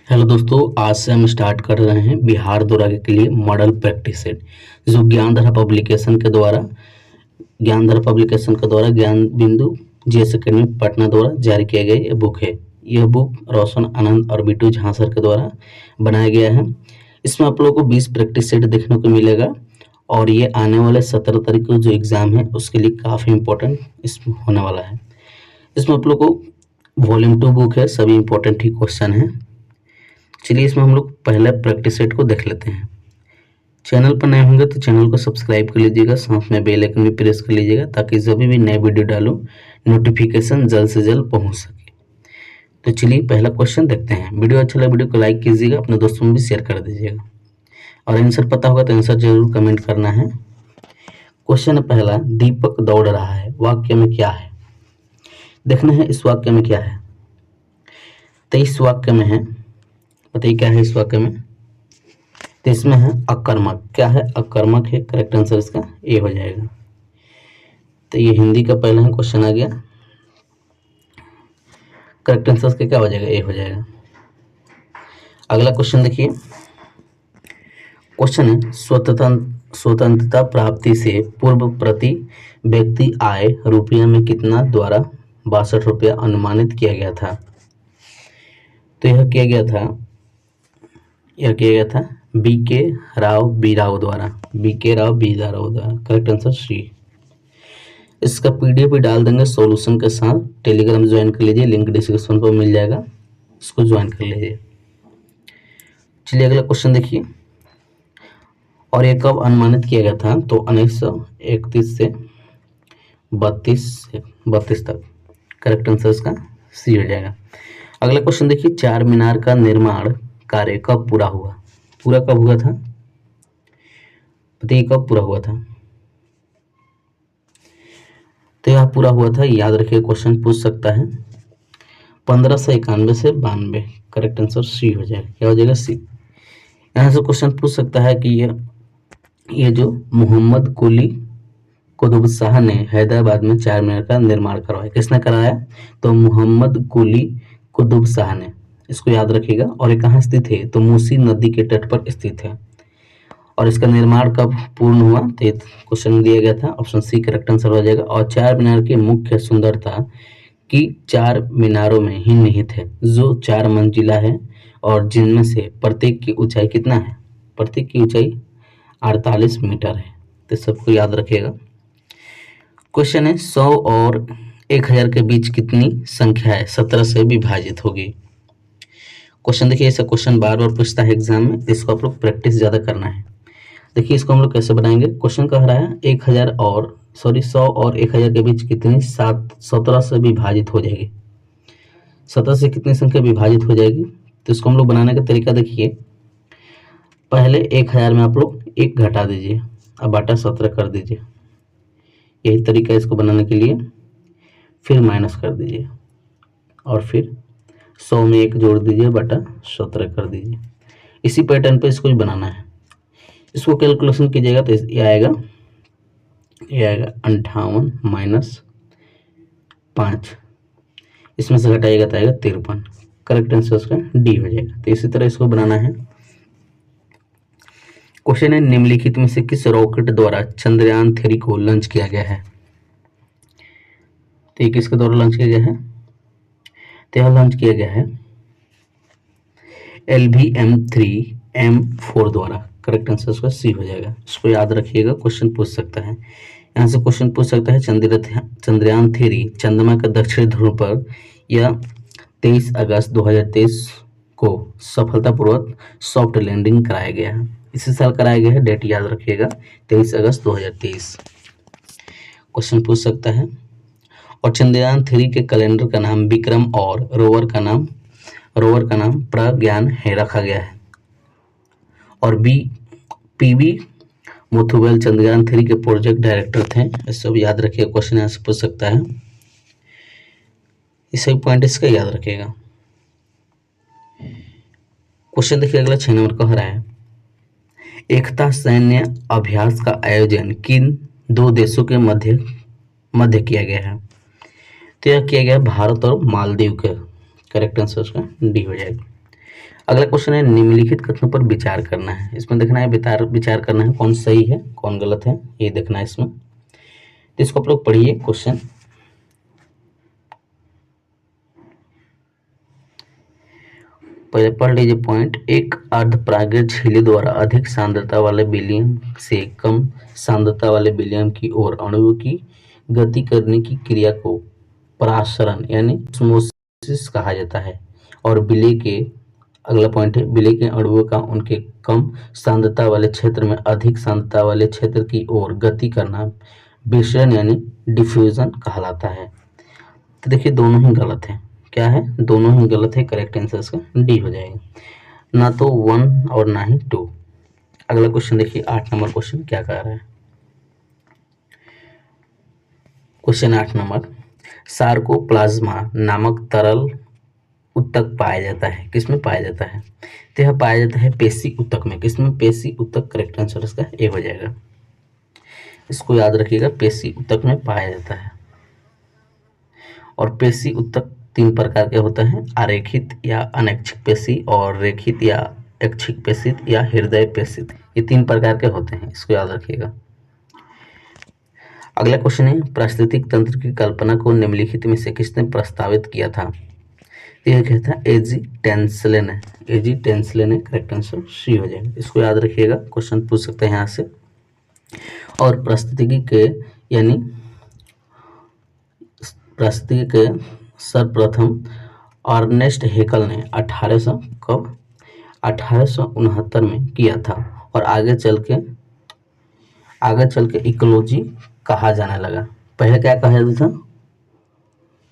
Hello दोस्तों, आज से हम स्टार्ट कर रहे हैं बिहार दौरा के लिए मॉडल प्रैक्टिस सेट जो ज्ञान धारा पब्लिकेशन के द्वारा ज्ञान बिंदु जीएस अकेडमी पटना द्वारा जारी किया गया ये बुक है। यह बुक रोशन आनंद और बिट्टू झा सर के द्वारा बनाया गया है। इसमें आप लोगों को 20 प्रैक्टिस सेट देखने को मिलेगा और ये आने वाले 17 तारीख को जो एग्ज़ाम है उसके लिए काफ़ी इम्पोर्टेंट इसमें होने वाला है। इसमें आप लोग को वॉल्यूम 2 बुक है, सभी इम्पोर्टेंट ही क्वेश्चन है। चलिए इसमें हम लोग पहले प्रैक्टिस सेट को देख लेते हैं। चैनल पर नए होंगे तो चैनल को सब्सक्राइब कर लीजिएगा, साथ में बेल आइकन भी प्रेस कर लीजिएगा ताकि जब भी नए वीडियो डालूं नोटिफिकेशन जल्द से जल्द पहुंच सके। तो चलिए पहला क्वेश्चन देखते हैं। वीडियो अच्छा लगे वीडियो को लाइक कीजिएगा, अपने दोस्तों में भी शेयर कर दीजिएगा और आंसर पता होगा तो आंसर जरूर कमेंट करना है। क्वेश्चन पहला, दीपक दौड़ रहा है, वाक्य में क्या है? देखना है इस वाक्य में क्या है। तो इस वाक्य में है, बताइए क्या है इस वाक्य में। तो इसमें है अकर्मक। क्या है? अकर्मक है। करेक्ट आंसर इसका ए हो जाएगा। तो ये हिंदी का पहला ही क्वेश्चन आ गया। करेक्ट आंसर इसका क्या हो जाएगा? ए हो जाएगा। अगला क्वेश्चन देखिए। क्वेश्चन है, स्वतंत्रता प्राप्ति से पूर्व प्रति व्यक्ति आय रुपया में कितना द्वारा 62 रुपया अनुमानित किया गया था? तो यह किया गया था बी.के. राव बीराव द्वारा। Correct answer C. इसका पीडीएफ भी डाल देंगे सॉल्यूशन के साथ। टेलीग्राम ज्वाइन कर लीजिए, लिंक डिस्क्रिप्शन पर मिल जाएगा, इसको ज्वाइन कर लीजिए। चलिए अगला क्वेश्चन देखिए। और ये कब अनुमानित किया गया था? तो 1931 से 32 तक। करेक्ट आंसर इसका सी हो जाएगा। अगला क्वेश्चन देखिए। चार मीनार का निर्माण कार्य कब पूरा हुआ? पूरा कब हुआ था? बताइए कब पूरा हुआ था? तो यह पूरा हुआ था, याद रखिए क्वेश्चन पूछ सकता है, 1591 से 92। करेक्ट आंसर सी हो जाएगा। क्या हो जाएगा? सी। यहाँ से क्वेश्चन पूछ सकता है कि ये जो मोहम्मद कुली कुतुब शाह ने हैदराबाद में चार मीनार का निर्माण करवाया, किसने कराया? तो मोहम्मद कुली कुतुब शाह ने। इसको याद रखिएगा। और ये कहाँ स्थित है? तो मूसी नदी के तट पर स्थित है। और इसका निर्माण कब पूर्ण हुआ? तो ये क्वेश्चन दिया गया था, ऑप्शन सी करेक्ट आंसर हो जाएगा। और चार मीनार की मुख्य सुंदरता कि चार मीनारों में ही निहित है, जो 4 मंजिला है और जिनमें से प्रत्येक की ऊंचाई कितना है? प्रत्येक की ऊंचाई 48 मीटर है। तो सबको याद रखिएगा। क्वेश्चन है, 100 और 1000 के बीच कितनी संख्या है 17 से विभाजित होगी? क्वेश्चन देखिए, ऐसा क्वेश्चन बार बार पूछता है एग्जाम में, इसको आप लोग प्रैक्टिस ज़्यादा करना है। देखिए इसको हम लोग कैसे बनाएंगे। क्वेश्चन कह रहा है 100 और 1000 के बीच कितनी 17 से विभाजित हो जाएगी। 17 से कितनी संख्या विभाजित हो जाएगी? तो इसको हम लोग बनाने का तरीका देखिए। पहले 1000 में आप लोग 1 घटा दीजिए, अब बटा 17 कर दीजिए। यही तरीका है इसको बनाने के लिए। फिर माइनस कर दीजिए और फिर 100 में 1 जोड़ दीजिए, बटा 17 कर दीजिए। इसी पैटर्न पे इसको भी बनाना है। इसको कैलकुलेशन कीजिएगा तो ये आएगा 58 माइनस 5, इसमें से घटाइएगा तो आएगा 53। करेक्ट आंसर इसका डी हो जाएगा। तो इसी तरह इसको बनाना है। क्वेश्चन है, निम्नलिखित में से किस रॉकेट द्वारा चंद्रयान 3 को लॉन्च किया गया है? तो ये किसके द्वारा लॉन्च किया गया है? तो यह लॉन्च किया गया है LVM-3M4 द्वारा। करेक्ट आंसर इसका सी हो जाएगा। इसको याद रखिएगा, क्वेश्चन पूछ सकता है। यहाँ से क्वेश्चन पूछ सकता है, चंद्रयान 3 चंद्रमा के दक्षिणी ध्रुव पर यह 23 अगस्त 2023 को सफलतापूर्वक सॉफ्ट लैंडिंग कराया गया है। इसी साल कराया गया है, डेट याद रखिएगा 23 अगस्त 2023। क्वेश्चन पूछ सकता है। और चंद्रयान 3 के कैलेंडर का नाम विक्रम और रोवर का नाम प्रज्ञान है रखा गया है। और PV मुथुवेल चंद्रयान 3 के प्रोजेक्ट डायरेक्टर थे। ये सब याद रखिए, क्वेश्चन यहाँ से पूछ सकता है। ये सभी पॉइंट इसका याद रखिएगा। क्वेश्चन देखिए अगला 6 नंबर कह रहा है, एकता सैन्य अभ्यास का आयोजन किन 2 देशों के मध्य किया गया है? तो यह किया गया भारत और मालदीव के। करेक्ट आंसर उसका डी हो जाएगा। अगला क्वेश्चन है निम्नलिखित कथनों पर विचार करना है। इसमें देखना है विचार करना है कौन सही है कौन गलत है, ये देखना है इसमें। तो इसको आप लोग पढ़िए क्वेश्चन। पहले पढ़ लीजिए पॉइंट। एक अर्धपरागृत झिल्ली द्वारा अधिक सांद्रता वाले विलियम से कम सांद्रता वाले विलियम की ओर अणुओं की गति करने की क्रिया को परासरण यानी ऑस्मोसिस कहा जाता है। और विलेय के अगला पॉइंट है विलेय के अणुओं का उनके कम सांद्रता वाले क्षेत्र में अधिक सांद्रता वाले क्षेत्र की ओर गति करना विसरण यानी डिफ्यूजन कहलाता है। तो देखिए दोनों ही गलत है। क्या है? दोनों ही गलत है। करेक्ट आंसर इसका डी हो जाएगा, ना तो 1 और ना ही 2। अगला क्वेश्चन देखिए 8 नंबर क्वेश्चन क्या कह रहा है। क्वेश्चन 8 नंबर, सार्कोप्लाज्मा नामक तरल ऊतक पाया जाता है। किसमें पाया जाता है? तो यह पाया जाता है पेशी ऊतक में। किसमें? पेशी ऊतक। करेक्ट आंसर इसका ए हो जाएगा। इसको याद रखिएगा, पेशी ऊतक में पाया जाता है। और पेशी ऊतक 3 प्रकार के होते हैं, आरेखित या अनैच्छिक पेशी और रेखित या ऐच्छिक पेशी या हृदय पेशी। ये 3 प्रकार के होते हैं, इसको याद रखिएगा। अगला क्वेश्चन है पारिस्थितिक तंत्र की कल्पना को निम्नलिखित में से किसने प्रस्तावित किया था? यह कहता है एजी टेंसलेन है। एजी टेंसलेन है। करेक्ट आंसर सी हो जाएगा। इसको याद रखिएगा, क्वेश्चन पूछ सकते हैं यहाँ से। और पारिस्थितिकी के यानी पारिस्थितिकी के सर्वप्रथम अर्नेस्ट हेकल ने 1869 में किया था। और आगे चल के इकोलॉजी कहा जाने लगा। पहले क्या कहा जाता था?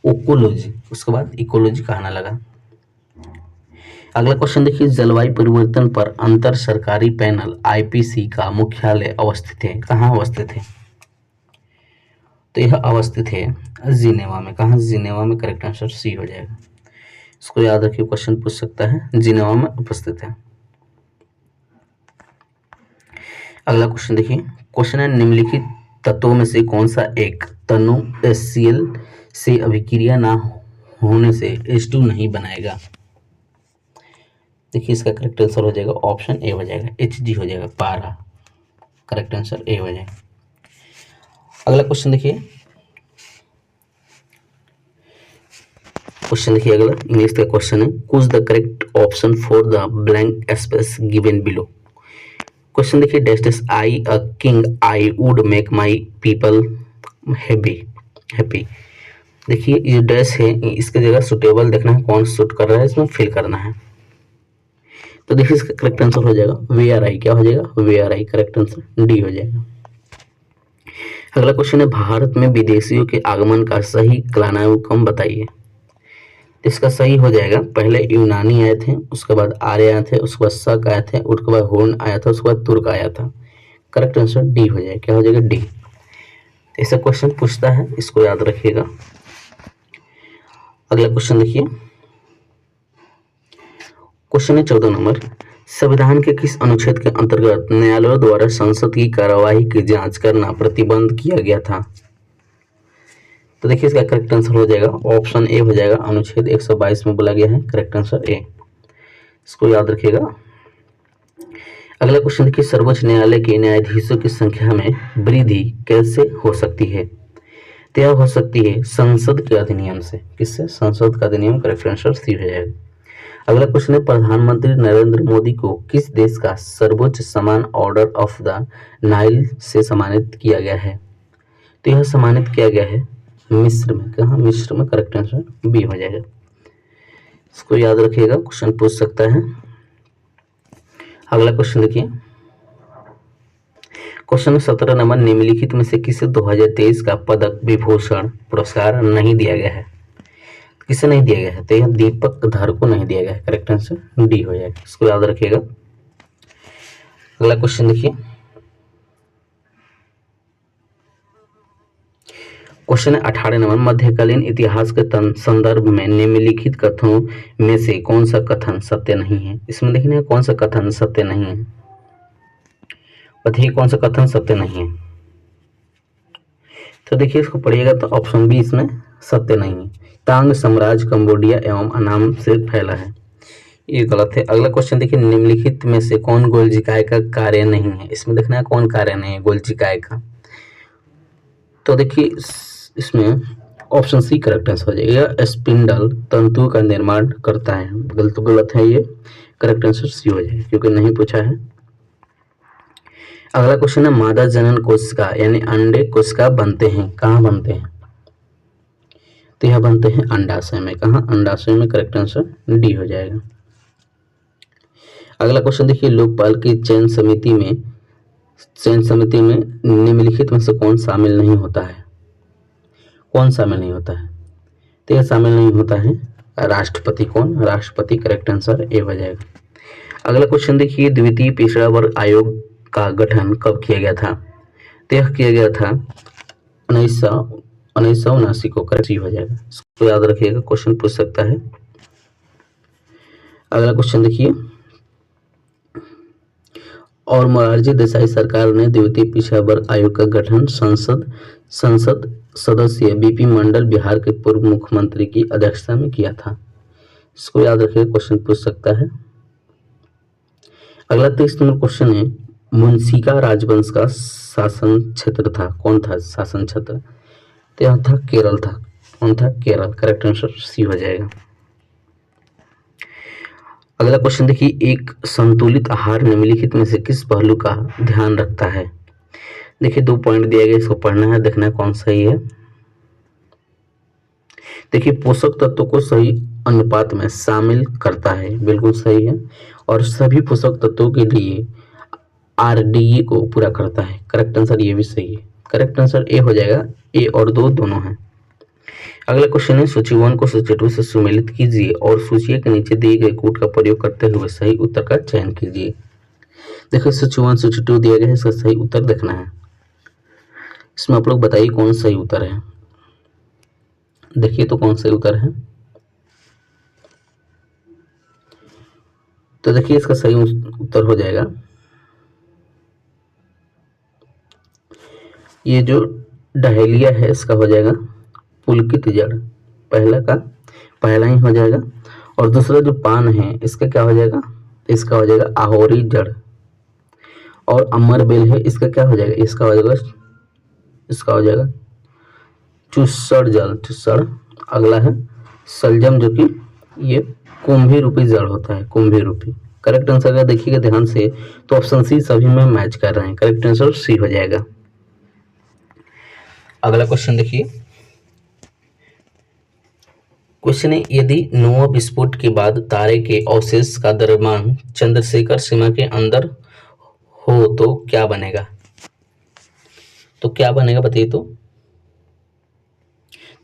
ओकोलॉजी, उसके बाद इकोलॉजी कहने लगा। अगला क्वेश्चन देखिए, जलवायु परिवर्तन पर अंतर सरकारी पैनल आईपीसी का मुख्यालय अवस्थित है। कहाँ अवस्थित है? तो यह अवस्थित है जिनेवा में। कहाँ? जिनेवा में। करेक्ट आंसर सी हो जाएगा। इसको याद रखिए, क्वेश्चन पूछ सकता है, जिनेवा में उपस्थित है। अगला क्वेश्चन देखिए, क्वेश्चन है निम्नलिखित तत्वों में से कौन सा एक तनु HCl से अभिक्रिया ना होने से H2 नहीं बनाएगा? देखिए इसका करेक्ट आंसर हो जाएगा ऑप्शन ए हो जाएगा, Hg हो जाएगा, पारा। करेक्ट आंसर ए हो जाएगा। अगला क्वेश्चन देखिए, अगला इंग्लिश का क्वेश्चन है, choose the correct option for the blank space given below. Question देखिए, dash I a king I would make my people happy. देखिए ये डैश है, इसकी जगह सुटेबल देखना है, कौन सूट कर रहा है, इसमें फिल करना है। तो देखिए इसका करेक्ट आंसर हो जाएगा वे आर आई। क्या हो जाएगा? वे आर आई। करेक्ट आंसर डी हो जाएगा। अगला क्वेश्चन है, भारत में विदेशियों के आगमन का सही कालानुक्रम बताइए। इसका सही हो जाएगा, पहले यूनानी आए थे, उसके बाद आर्य आए थे, उसके बाद शक आए थे, उसके बाद हुन आया था, उसके बाद तुर्क आया था। करेक्ट आंसर डी हो जाएगा। क्या हो जाएगा? डी। ऐसा क्वेश्चन पूछता है, इसको याद रखिएगा। अगला क्वेश्चन देखिए, क्वेश्चन है 14 नंबर, संविधान के किस अनुच्छेद के अंतर्गत न्यायालयों द्वारा संसद की कार्यवाही की जांच करना प्रतिबंध किया गया था? तो देखिए इसका करेक्ट आंसर हो जाएगा ऑप्शन ए हो जाएगा, अनुच्छेद 122 में बोला गया है। करेक्ट आंसर ए। इसको याद रखिएगा। अगला क्वेश्चन देखिए, सर्वोच्च न्यायालय के न्यायाधीशों की संख्या में वृद्धि कैसे हो सकती है? तो यह हो सकती है संसद के अधिनियम से। किससे? संसद का अधिनियम। करेक्ट आंसर सी हो जाएगा। अगला क्वेश्चन है, प्रधानमंत्री नरेंद्र मोदी को किस देश का सर्वोच्च सम्मान ऑर्डर ऑफ द नाइल से सम्मानित किया गया है? तो यह सम्मानित किया गया है मिस्र में। कहाँ? मिस्र में। करेक्ट आंसर बी हो जाएगा। इसको याद रखिएगा, क्वेश्चन पूछ सकता है। अगला क्वेश्चन देखिए, क्वेश्चन 17 नंबर, निम्नलिखित में से किसे 2023 का पद्म विभूषण पुरस्कार नहीं दिया गया है? किसे नहीं दिया गया है? तो यह दीपक धर को नहीं दिया गया है। करेक्ट आंसर डी हो जाएगा। इसको याद रखिएगा। अगला क्वेश्चन देखिए, क्वेश्चन है 18 नंबर, मध्यकालीन इतिहास के संदर्भ में निम्नलिखित कथनों में से कौन सा कथन सत्य नहीं है? इसमें देखना कौन सा कथन सत्य नहीं है। बताइए कौन सा कथन सत्य नहीं है। तो देखिए इसको पढ़िएगा तो ऑप्शन बी इसमें सत्य नहीं है। तांग साम्राज्य कंबोडिया एवं अनाम से फैला है। ये गलत है। अगला क्वेश्चन देखिए, निम्नलिखित में से कौन गोल्जिकाय का कार्य नहीं है? इसमें देखना है कौन कार्य नहीं है गोल्जिकाय का। तो देखिए इसमें ऑप्शन सी करेक्ट आंसर हो जाएगा। स्पिंडल तंतु का निर्माण करता है, गलत है ये, करेक्ट आंसर सी हो जाएगा क्योंकि नहीं पूछा है। अगला क्वेश्चन है, मादा जनन कोशिका यानी अंडे कोशिका बनते हैं, कहाँ बनते हैं? तो यह बनते हैं अंडाशय में। कहाँ? अंडाशय में, करेक्ट आंसर डी हो जाएगा। अगला क्वेश्चन देखिए, लोकपाल की चयन समिति में निम्नलिखित में से कौन शामिल नहीं होता है? कौन शामिल नहीं होता है? तो यह शामिल नहीं होता है राष्ट्रपति। कौन? राष्ट्रपति, करेक्ट आंसर ए हो जाएगा। अगला क्वेश्चन देखिए, द्वितीय पिछड़ा वर्ग आयोग का गठन कब किया गया था? तो यह किया गया था 1979 को, करेक्ट हो जाएगा। इसको याद रखिएगा, क्वेश्चन पूछ सकता है। अगला क्वेश्चन देखिए, और मोरारजी देसाई सरकार ने द्वितीय पिछड़ा वर्ग आयोग का गठन संसद सदस्य बीपी मंडल बिहार के पूर्व मुख्यमंत्री की अध्यक्षता में किया था। इसको याद रखिएगा, क्वेश्चन पूछ सकता है। अगला 23 नंबर क्वेश्चन है, मुंशिका राजवंश का शासन क्षेत्र था, कौन था शासन क्षेत्र? तो यह था केरल था। कौन था? केरल, करेक्ट आंसर सी हो जाएगा। अगला क्वेश्चन देखिए, एक संतुलित आहार निम्नलिखित में से किस पहलू का ध्यान रखता है? देखिए 2 पॉइंट दिए गए, इसको पढ़ना है, देखना है कौन सही है। देखिए पोषक तत्वों को सही अनुपात में शामिल करता है, बिल्कुल सही है, और सभी पोषक तत्वों के लिए RDE को पूरा करता है, करेक्ट आंसर ये भी सही है, करेक्ट आंसर ए हो जाएगा। ए और दो दोनों हैं। अगला क्वेश्चन है, सूची 1 को सूची 2 से सुमेलित कीजिए और सूची के नीचे दिए गए कूट का प्रयोग करते हुए सही उत्तर का चयन कीजिए। देखिए सूची 1 सूची 2 दिया गया है, इसका सही उत्तर देखना है। इसमें आप लोग बताइए कौन सही उत्तर है। देखिए तो कौन सही उत्तर है। तो देखिए इसका सही उत्तर हो जाएगा ये जो डहेलिया है, इसका हो जाएगा पुलकित जड़, पहला ही हो जाएगा। और दूसरा जो पान है इसका क्या हो जाएगा? इसका हो जाएगा आहोरी जड़। और अमर बेल है, इसका क्या हो जाएगा? इसका हो जाएगा चुस्सड़ जल, चुस्सड़। अगला है सलजम, जो कि ये कुंभी रूपी जड़ होता है, कुंभी रूपी। करेक्ट आंसर अगर देखिएगा ध्यान से तो ऑप्शन सी सभी में मैच कर रहे हैं, करेक्ट आंसर सी हो जाएगा। अगला क्वेश्चन देखिए, क्वेश्चन है, यदि नोवा विस्फोट के बाद तारे के अवशेष का द्रव्यमान चंद्रशेखर सीमा के अंदर हो तो क्या बनेगा? तो क्या बनेगा बताइए।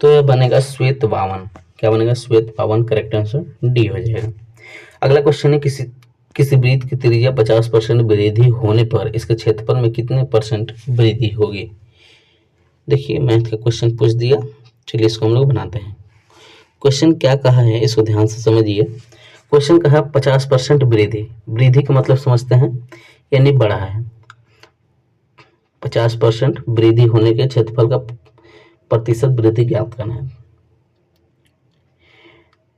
तो यह बनेगा श्वेत बावन। क्या बनेगा? श्वेत बावन, करेक्ट आंसर डी हो जाएगा। अगला क्वेश्चन है, किसी वृत्त की त्रिज्या 50% वृद्धि होने पर इसके क्षेत्रफल में कितने परसेंट वृद्धि होगी? देखिए मैथ का क्वेश्चन पूछ दिया, चलिए इसको हम लोग बनाते हैं। क्वेश्चन क्या कहा है इसको ध्यान से समझिए। क्वेश्चन कहा 50% वृद्धि, वृद्धि का मतलब समझते हैं यानी बढ़ा है। 50% वृद्धि होने के क्षेत्रफल का प्रतिशत वृद्धि ज्ञात करना है।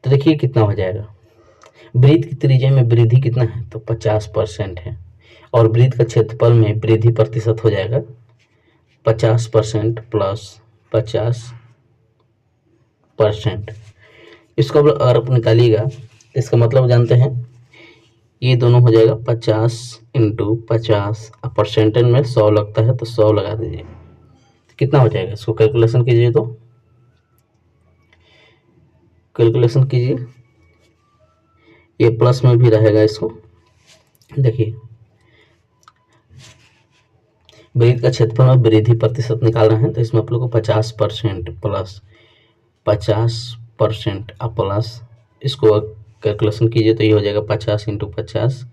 तो देखिए कितना हो जाएगा। वृत्त की त्रिज्या में वृद्धि कितना है? तो 50% है। और वृत्त का क्षेत्रफल में वृद्धि प्रतिशत हो जाएगा 50% प्लस 50%। इसको अगर आप निकालिएगा इसका मतलब जानते हैं, ये दोनों हो जाएगा 50 × 50। अब परसेंटेज में 100 लगता है तो 100 लगा दीजिए, तो कितना हो जाएगा? इसको कैलकुलेशन कीजिए, तो कैलकुलेशन कीजिए, ये प्लस में भी रहेगा। इसको देखिए वृत्त का क्षेत्रफल में वृद्धि प्रतिशत निकालना है, तो इसमें आप लोग को 50% प्लस 50% प्लस, इसको कैलकुलेशन कीजिए तो ये हो जाएगा 50 × 50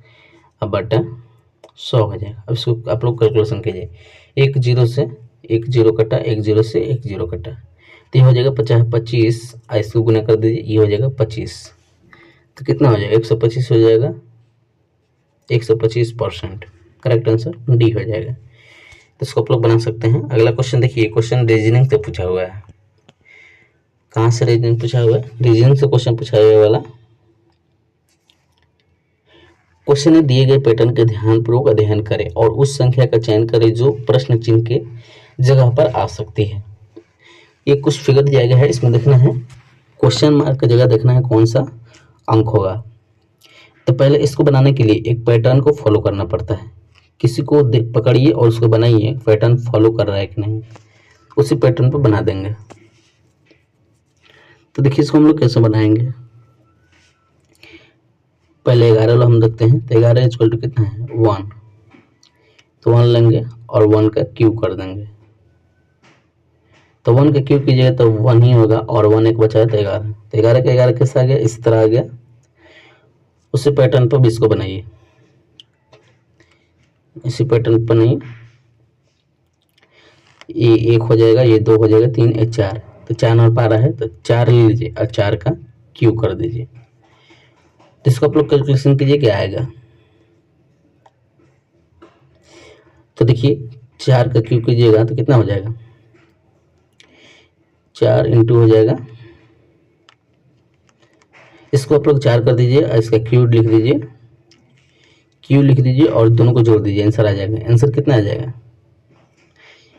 अब बटा 100 हो जाएगा। अब इसको आप लोग कैलकुलेशन कीजिए, 1 0 से 1 0 कटा, 1 0 से 1 0 कटा, तो ये हो जाएगा 25। इसको गुना कर दीजिए, ये हो जाएगा 25, तो कितना हो जाएगा? 125 हो जाएगा, 125%, करेक्ट आंसर डी हो जाएगा। तो इसको आप लोग बना सकते हैं। अगला क्वेश्चन देखिए, क्वेश्चन रीजनिंग से पूछा हुआ है। कहाँ से रीजनिंग पूछा हुआ है? रीजनिंग से क्वेश्चन पूछा हुआ वाला क्वेश्चन में दिए गए पैटर्न के ध्यानपूर्वक अध्ययन करें और उस संख्या का चयन करें जो प्रश्न चिन्ह के जगह पर आ सकती है। ये कुछ फिगर दिया गया है, इसमें देखना है क्वेश्चन मार्क की जगह देखना है कौन सा अंक होगा। तो पहले इसको बनाने के लिए एक पैटर्न को फॉलो करना पड़ता है। किसी को पकड़िए और उसको बनाइए, पैटर्न फॉलो कर रहा है कि नहीं, उसी पैटर्न पर बना देंगे। तो देखिए इसको हम लोग कैसे बनाएंगे। पहले 11 वाला हम देखते हैं। तो 11 इक्वल टू कितना है 1, तो 1 लेंगे और 1 का क्यूब कर देंगे। तो 1 का क्यूब कीजिएगा तो 1 ही होगा और 1 एक बचा है तो 11। तो 11 का 11 कैसे आ गया, इस तरह आ गया। उसी पैटर्न पर 20 को बनाइए, इसी पैटर्न पर नहीं, ये 1 हो जाएगा, ये 2 हो जाएगा, 3 ये 4, तो 4 नंबर पा रहा है तो 4 ले लीजिए और 4 का क्यूब कर दीजिए। तो इसको आप लोग कैलकुलेशन कीजिए क्या आएगा। तो देखिए 4 का क्यूब कीजिएगा तो कितना हो जाएगा, 4 इंटू हो जाएगा, इसको आप लोग 4 कर दीजिए और इसका क्यूब लिख दीजिए, क्यूब लिख दीजिए और दोनों को जोड़ दीजिए, आंसर आ जाएगा। आंसर कितना आ जाएगा,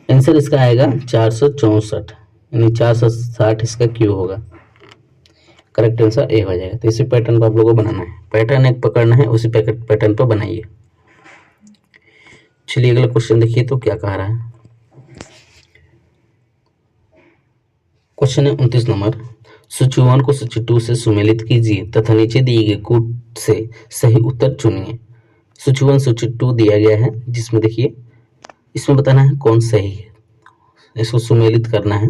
आंसर इसका आएगा 464, यानी 460 इसका क्यूब होगा। करेक्ट आंसर ए हो जाएगा। तो इसी पैटर्न को आप लोगों को बनाना है, पैटर्न एक पकड़ना है, उसी पैटर्न पर बनाइए। चलिए अगला क्वेश्चन देखिए तो क्या कह रहा है। क्वेश्चन है 29 नंबर, सूची 1 को सूची 2 से सुमेलित कीजिए तथा नीचे दिए गए कूट से सही उत्तर चुनिए। सूची 1 सूची 2 दिया गया है, जिसमें देखिए इसमें बताना है कौन सही है, इसको सुमेलित करना है।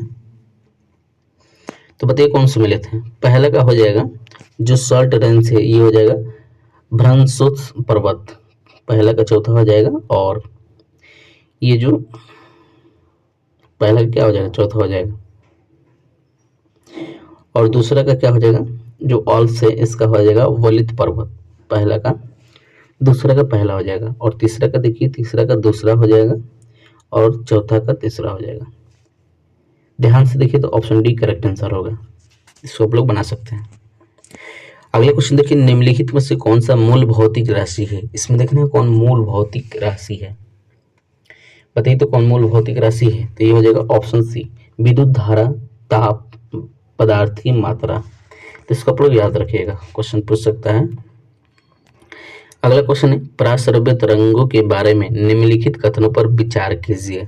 तो बताइए कौन सुमेलित है। पहला का हो जाएगा जो सॉल्ट रेंज है, ये हो जाएगा भ्रंशोत्स पर्वत, पहला का चौथा हो जाएगा, और ये जो पहला का क्या हो जाएगा, चौथा हो जाएगा, और दूसरा का क्या हो जाएगा जो ऑल्स है, इसका हो जाएगा वलित पर्वत, पहला का दूसरा का पहला हो जाएगा, और तीसरा का देखिए तीसरा का दूसरा हो जाएगा, और चौथा का तीसरा हो जाएगा। ध्यान से देखिए तो ऑप्शन डी करेक्ट आंसर होगा, इसको आप लोग बना सकते हैं। अगला क्वेश्चन देखिए, निम्नलिखित में से कौन सा मूल भौतिक राशि है। इसमें देखना है कौन मूल भौतिक राशि है, बताइए तो कौन मूल भौतिक राशि है। तो ये हो जाएगा ऑप्शन सी, विद्युत धारा, ताप, पदार्थीय मात्रा। तो इसको आप लोग याद रखिएगा, क्वेश्चन पूछ सकता है। अगला क्वेश्चन है, पराश्रव्य तरंगों के बारे में निम्नलिखित कथनों पर विचार कीजिए।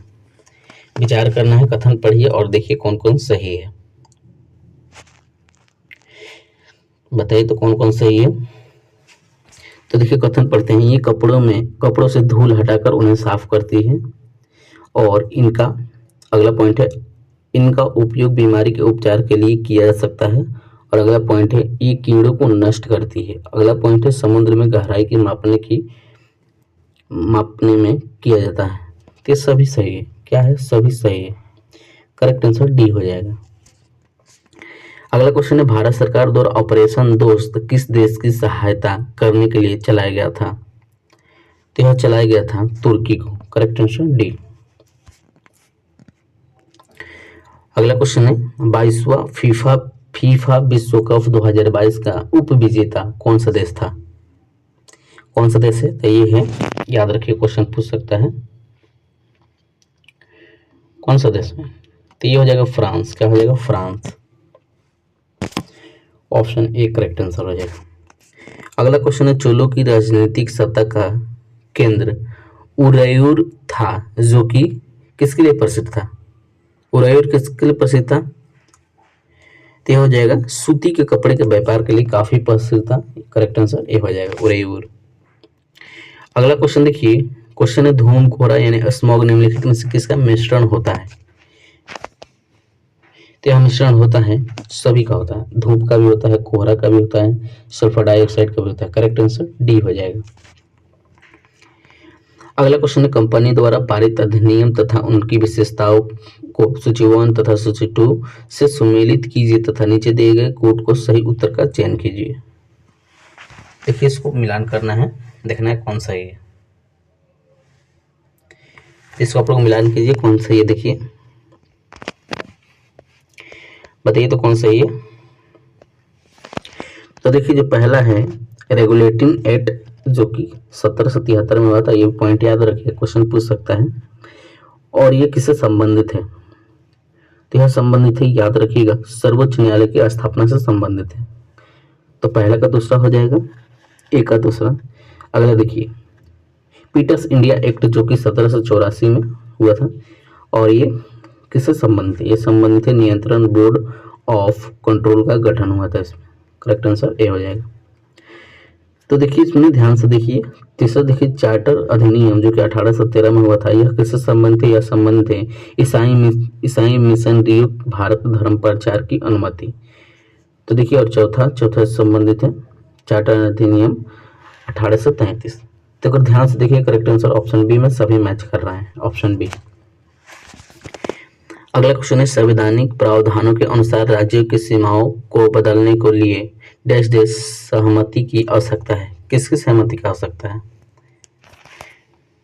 विचार करना है, कथन पढ़िए और देखिए कौन कौन सही है, बताइए तो कौन कौन सही है। तो देखिए कथन पढ़ते हैं, ये कपड़ों से धूल हटाकर उन्हें साफ करती है, और इनका अगला पॉइंट है, इनका उपयोग बीमारी के उपचार के लिए किया जा सकता है, और अगला पॉइंट है ये कीड़ों को नष्ट करती है। अगला पॉइंट है समुद्र में गहराई की मापने में किया जाता है। तो ये सभी सही है, क्या है, सभी सही है, करेक्ट आंसर डी हो जाएगा। अगला क्वेश्चन है, भारत सरकार द्वारा ऑपरेशन दोस्त किस देश की सहायता करने के लिए चलाया गया था। तो यह चलाया गया था तुर्की को, करेक्ट आंसर डी। अगला क्वेश्चन है, 22वां फीफा विश्व कप 2022 का उप विजेता कौन सा देश था, कौन सा देश है। तो ये है, याद रखिए क्वेश्चन पूछ सकता है, कौन सा देश है। तो ये हो जाएगा फ्रांस, क्या हो जाएगा, France, option A correct answer हो जाएगा। अगला क्वेश्चन है, चोलों की राजनीतिक सत्ता का केंद्र उरैयूर था, जो कि किसके लिए प्रसिद्ध था। उरैयूर किसके लिए प्रसिद्ध था। तो हो जाएगा सूती के कपड़े के व्यापार के लिए काफी प्रसिद्ध था, करेक्ट आंसर ए हो जाएगा उरैयूर। अगला क्वेश्चन देखिए, क्वेश्चन है, धूम कोहरा यानी स्मॉग निम्नलिखित में से किसका मिश्रण होता है। तो यह मिश्रण होता है, सभी का होता है, धूप का भी होता है, कोहरा का भी होता है, सल्फर डाइऑक्साइड का भी होता है, करेक्ट आंसर डी हो जाएगा। अगला क्वेश्चन है, कंपनी द्वारा पारित अधिनियम तथा उनकी विशेषताओं को सूची 1 तथा सूची 2 से सुमेलित कीजिए तथा नीचे दिए गए कोड को सही उत्तर का चयन कीजिए। देखिए इसको मिलान करना है, देखना है कौन सही है, इसको आप लोग मिलान कीजिए कौन सही है। देखिए बताइए तो कौन सही है। तो देखिए जो पहला है, रेगुलेटिंग एक्ट जो कि 1773 में हुआ था। ये पॉइंट याद रखिए, क्वेश्चन पूछ सकता है। और ये किससे संबंधित है? तो यह संबंधित है, याद रखिएगा, सर्वोच्च न्यायालय की स्थापना से संबंधित है। तो पहला का दूसरा हो जाएगा, एक का दूसरा। अगला देखिए, पीटर्स इंडिया एक्ट जो कि 1784 में हुआ था, और ये किससे संबंधित है? ये संबंधित है नियंत्रण बोर्ड ऑफ कंट्रोल का गठन हुआ था इसमें। करेक्ट आंसर ए हो जाएगा। तो देखिए इसमें ध्यान से देखिए, तीसरा देखिए, चार्टर अधिनियम जो कि 1813 में हुआ था, यह किससे संबंधित है? यह संबंधित है ईसाई मिशनरी भारत धर्म प्रचार की अनुमति। तो देखिए, और चौथा से संबंधित है चार्टर अधिनियम 1833। तो अगर ध्यान से देखिए, करेक्ट आंसर ऑप्शन बी में सभी मैच कर रहे हैं, ऑप्शन बी। अगला क्वेश्चन है, संवैधानिक प्रावधानों के अनुसार राज्यों की सीमाओं को बदलने को लिए डैश डैश सहमति की आवश्यकता है। किसकी सहमति की आवश्यकता है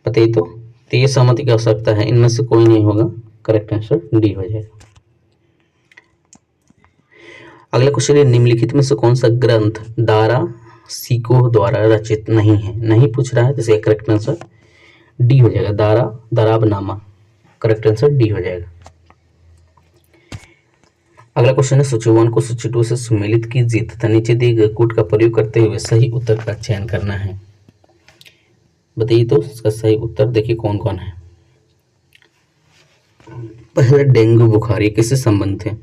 बताइए? तो ये सहमति की आवश्यकता है, इनमें से कोई नहीं होगा। करेक्ट आंसर डी हो जाएगा। अगला क्वेश्चन है, निम्नलिखित में से कौन सा ग्रंथ दारा सिकोह द्वारा रचित नहीं है? नहीं पूछ रहा है, तो करेक्ट आंसर डी हो जाएगा, दाराबनामा। करेक्ट आंसर डी हो जाएगा। अगला क्वेश्चन है, सूची 1 को सूची 2 से सुमेलित कीजिए तथा नीचे दिए गए कोड का प्रयोग करते हुए सही उत्तर का चयन करना है। बताइए तो इसका सही उत्तर देखिए कौन कौन है। पहला, डेंगू बुखार, ये किससे संबंधित है?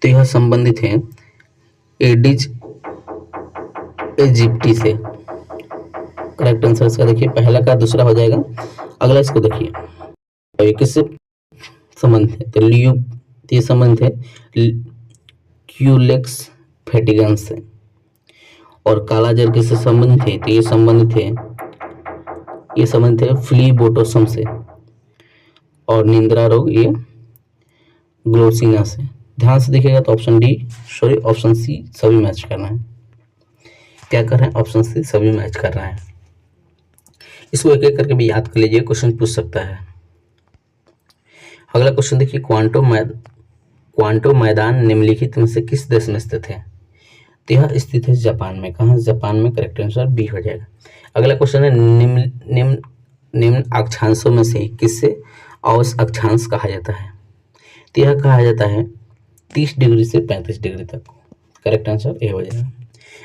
तो यह संबंधित है एडिज इजिप्टी से। करेक्ट आंसर इसका देखिए पहला का दूसरा हो जाएगा। अगला इसको देखिए, तो ये किससे संबंधित है? तो ये संबंधित है क्यूलेक्स फेटिगन से। और काला जर किससे संबंधित है? तो ये संबंधित है फ्लीबोटोसम से। और निंद्रा रोग ये ग्लोसिना से। ध्यान से देखिएगा तो ऑप्शन सी सभी मैच कर रहे हैं। क्या कर रहे हैं? ऑप्शन सी सभी मैच कर रहे हैं। इसको एक एक करके भी याद कर लीजिए, क्वेश्चन पूछ सकता है। अगला क्वेश्चन देखिए, क्वांटो मैदान निम्नलिखित में से किस देश में स्थित है? तो यह स्थित है जापान में। कहाँ? जापान में। करेक्ट आंसर बी हो जाएगा। अगला क्वेश्चन है, निम्न अक्षांशों में से किससे औसत अक्षांश कहा जाता है? तो यह कहा जाता है 30 डिग्री से 35 डिग्री तक। करेक्ट आंसर ए हो जाएगा।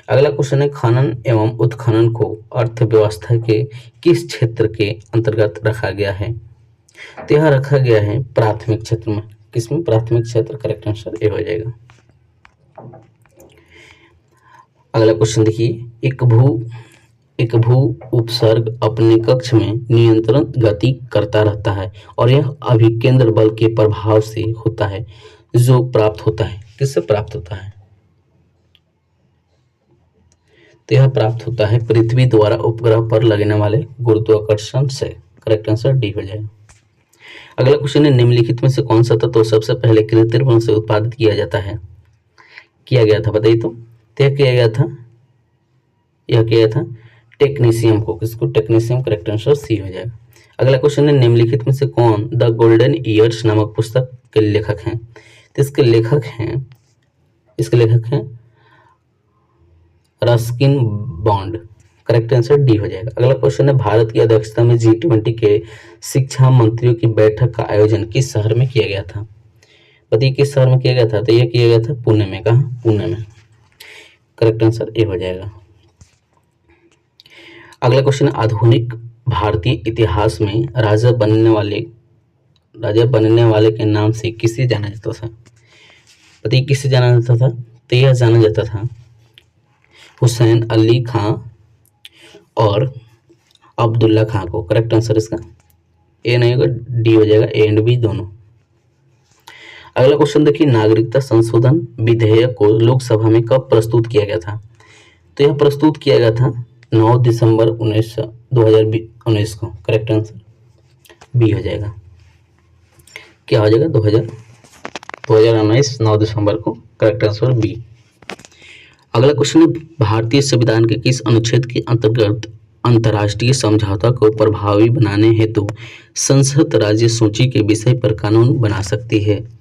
अगला क्वेश्चन है, खनन एवं उत्खनन को अर्थव्यवस्था के किस क्षेत्र के अंतर्गत रखा गया है? तो यह रखा गया है प्राथमिक क्षेत्र में। किसमें? प्राथमिक क्षेत्र। करेक्ट आंसर ए हो जाएगा। अगला क्वेश्चन देखिए, एक भू उपसर्ग अपने कक्ष में नियंत्रण गति करता रहता है और यह अभिकेंद्र बल के प्रभाव से होता है, जो प्राप्त होता है। किससे प्राप्त होता है? तो यह प्राप्त होता है पृथ्वी द्वारा उपग्रह पर लगने वाले गुरुत्वाकर्षण से। करेक्ट आंसर डी हो जाएगा। अगला क्वेश्चन है, निम्नलिखित में से कौन सा तत्व सबसे पहले कृत्रिम रूप से उत्पादित किया गया था? बताइए तो। यह किया गया था टेक्नीशियम को। किसको? टेक्नीशियम। करेक्ट आंसर सी हो जाएगा। अगला क्वेश्चन है, निम्नलिखित में से कौन द गोल्डन ईयर्स नामक पुस्तक के लेखक हैं? तो इसके लेखक हैं Ruskin bond. Correct answer D हो जाएगा। अगला क्वेश्चन है, भारत की अध्यक्षता में G20 के शिक्षा मंत्रियों की बैठक का आयोजन किस शहर में किया गया था? बताइए किस शहर में किया गया था? तो यह किया गया था पुणे में। कहाँ? पुणे में। करेक्ट आंसर ए हो जाएगा। अगला क्वेश्चन, आधुनिक भारतीय इतिहास में राजा बनने वाले के नाम से किसे जाना जाता था? बताइए किसे जाना जाता था? तो यह जाना जाता था हुसैन अली खां और अब्दुल्ला खां को। करेक्ट आंसर इसका ए नहीं होगा, डी हो जाएगा। ए एंड बी दोनों। अगला क्वेश्चन देखिए, नागरिकता संशोधन विधेयक को लोकसभा में कब प्रस्तुत किया गया था? तो यह प्रस्तुत किया गया था 9 दिसंबर 2019 को। करेक्ट आंसर बी हो जाएगा। क्या हो जाएगा? 2019 9 दिसंबर को। Correct answer B. अगला क्वेश्चन है, भारतीय संविधान के किस अनुच्छेद के अंतर्गत अंतर्राष्ट्रीय समझौता को प्रभावी बनाने हेतु संसद राज्य सूची के विषय पर कानून बना सकती है?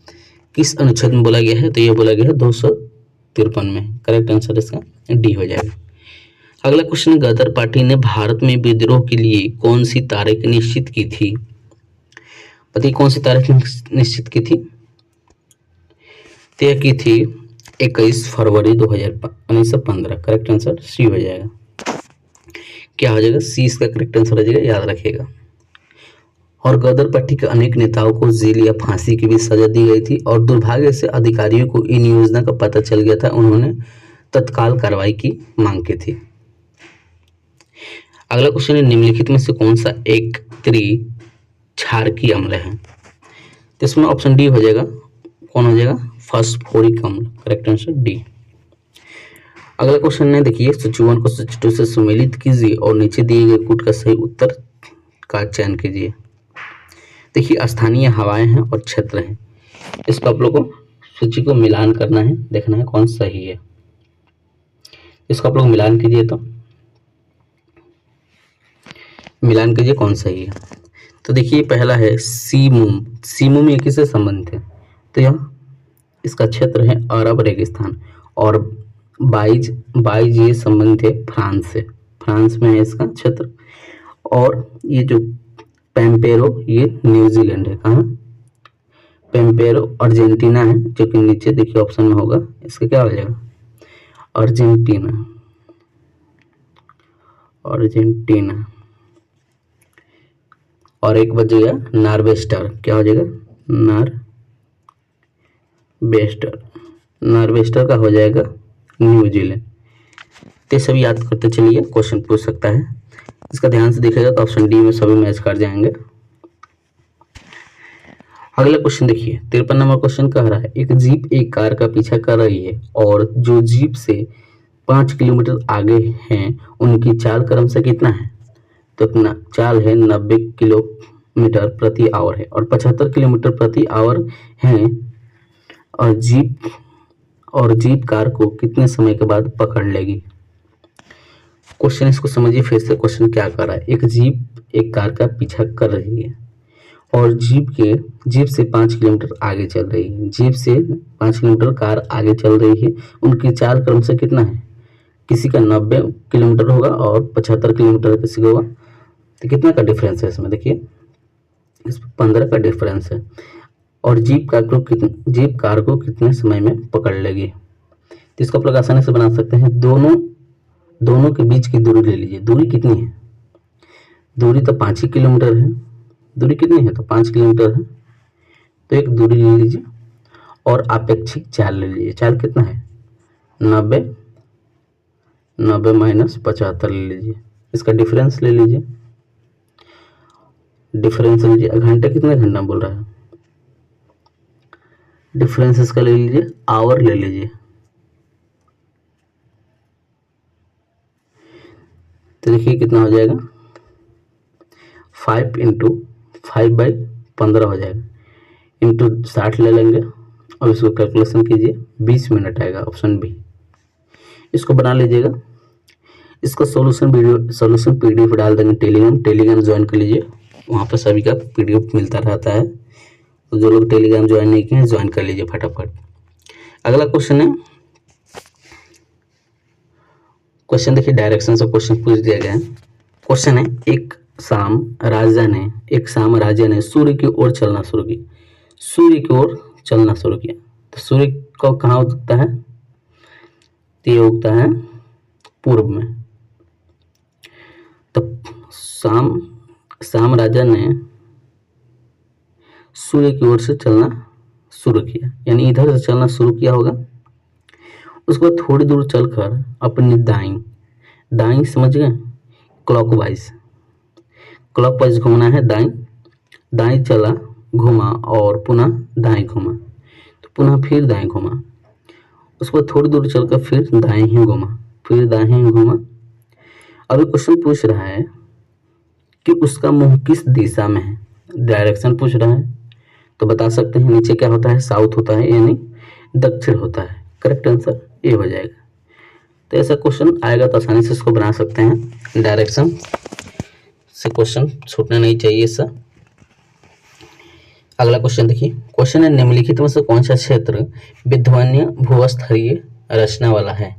किस अनुच्छेद में बोला गया है? तो यह बोला गया है 253 में। करेक्ट आंसर इसका डी हो जाएगा। अगला क्वेश्चन, गदर पार्टी ने भारत में विद्रोह के लिए कौन सी तारीख निश्चित की थी? बताइए कौन सी तारीख निश्चित की थी? तय की थी 21 फरवरी 1915। करेक्ट आंसर सी हो जाएगा। क्या हो जाएगा? सी इसका करेक्ट आंसर हो जाएगा, याद रखिएगा। और गदर पार्टी के अनेक नेताओं को जेल या फांसी की भी सजा दी गई थी और दुर्भाग्य से अधिकारियों को इन योजना का पता चल गया था, उन्होंने तत्काल कार्रवाई की मांग की थी। अगला क्वेश्चन है, निम्नलिखित में से कौन सा एक त्रिक्षारकीय अम्ल है? तो इसमें ऑप्शन डी हो जाएगा। कौन हो जाएगा? फास्फोरिक अम्ल। Correct answer D. अगला क्वेश्चन है, देखिए सूची 1 को सूची 2 से सम्मिलित कीजिए और नीचे दिए गए कूट का सही उत्तर का चयन कीजिए। देखिए स्थानीय हवाएं हैं और क्षेत्र हैं, इसको आप लोग को सूची को मिलान करना है, देखना है कौन सही है। इसको आप लोग मिलान कीजिए, तो मिलान कीजिए कौन सही है। तो देखिए पहला है सीमुम। सीमुम ये किससे संबंधित है? तो यह इसका क्षेत्र है अरब रेगिस्तान और बाइज ये संबंधित है फ्रांस से। फ्रांस में है इसका क्षेत्र। और ये जो पेम्पेरो ये न्यूजीलैंड है। कहाँ? पेम्पेरो अर्जेंटीना है, जो कि नीचे देखिए ऑप्शन में होगा। इसका क्या हो जाएगा? अर्जेंटीना। अर्जेंटीना। और एक बचेगा नार्वेस्टर। क्या हो जाएगा? नार्वेस्टर। नार्वेस्टर का हो जाएगा न्यूजीलैंड। तो सब याद करते चलिए, क्वेश्चन पूछ सकता है। इसका ध्यान से देखिएगा तो ऑप्शन डी में सभी मैच कर जाएंगे। अगला क्वेश्चन देखिए 53 नंबर क्वेश्चन कह रहा है, एक जीप एक कार का पीछा कर रही है और जो जीप से 5 किलोमीटर आगे हैं उनकी चाल क्रमशः कितना है? तो चाल है 90 किलोमीटर प्रति आवर है और 75 किलोमीटर प्रति आवर है। और जीप कार को कितने समय के बाद पकड़ लेगी? क्वेश्चन इसको समझिए फिर से। क्वेश्चन क्या कर रहा है, एक जीप एक कार का पीछा कर रही है और जीप से 5 किलोमीटर आगे चल रही है। जीप से 5 किलोमीटर कार आगे चल रही है, उनकी चाल क्रमशः कितना है? किसी का 90 किलोमीटर होगा और 75 किलोमीटर किसी का होगा। तो कितना का डिफरेंस है इसमें? देखिए इसमें 15 का डिफरेंस है। और जीप कार को कितने समय में पकड़ लेगी? तो इसको आप लोग आसानी से बना सकते हैं। दोनों के बीच की दूरी ले लीजिए। दूरी कितनी है? दूरी तो 5 ही किलोमीटर है। दूरी कितनी है? तो 5 किलोमीटर है। तो एक दूरी ले लीजिए और आपेक्षिक चाल ले लीजिए। चाल कितना है? 90 माइनस 75 ले लीजिए। इसका डिफरेंस ले लीजिए। डिफरेंस लीजिए। घंटे कितने घंटा बोल रहा है? डिफरेंस इसका ले लीजिए, आवर ले लीजिए। तो देखिए कितना हो जाएगा? 5 × 5/15 हो जाएगा। इंटू 60 ले लेंगे और इसको कैलकुलेशन कीजिए, 20 मिनट आएगा। Option B. इसको बना लीजिएगा। इसका सॉल्यूशन पीडीएफ डाल देंगे टेलीग्राम ज्वाइन कर लीजिए, वहाँ पर सभी का पीडीएफ मिलता रहता है। तो जो लोग टेलीग्राम ज्वाइन नहीं किए हैं ज्वाइन कर लीजिए फटाफट। अगला क्वेश्चन है, क्वेश्चन देखिए डायरेक्शन से क्वेश्चन पूछ दिया गया है। क्वेश्चन है, एक शाम राजा ने सूर्य की ओर चलना शुरू किया। सूर्य की ओर चलना शुरू किया तो सूर्य को कहाँ उगता है? तो ये उगता है पूर्व में। तो शाम राजा ने सूर्य की ओर से चलना शुरू किया, यानी इधर से चलना शुरू किया होगा। उसके बाद थोड़ी दूर चलकर अपनी दाईं समझ गए, क्लॉकवाइज घूमना है। दाईं चला, घूमा और पुनः दाईं घूमा, तो पुनः फिर दाईं घूमा। उसके बाद थोड़ी दूर चलकर फिर दाईं ही घूमा, फिर दाईं ही घूमा। अभी क्वेश्चन पूछ रहा है कि उसका मुंह किस दिशा में है, डायरेक्शन पूछ रहा है। तो बता सकते हैं नीचे क्या होता है? साउथ होता है, यानी दक्षिण होता है। करेक्ट आंसर ये हो जाएगा। तो ऐसा क्वेश्चन आएगा तो आसानी से इसको बना सकते हैं। डायरेक्शन से क्वेश्चन छूटना नहीं चाहिए इससे। अगला क्वेश्चन देखिए, क्वेश्चन है, निम्नलिखित में से कौन सा क्षेत्र विध्वन्य भूस्थलीय रचना वाला है?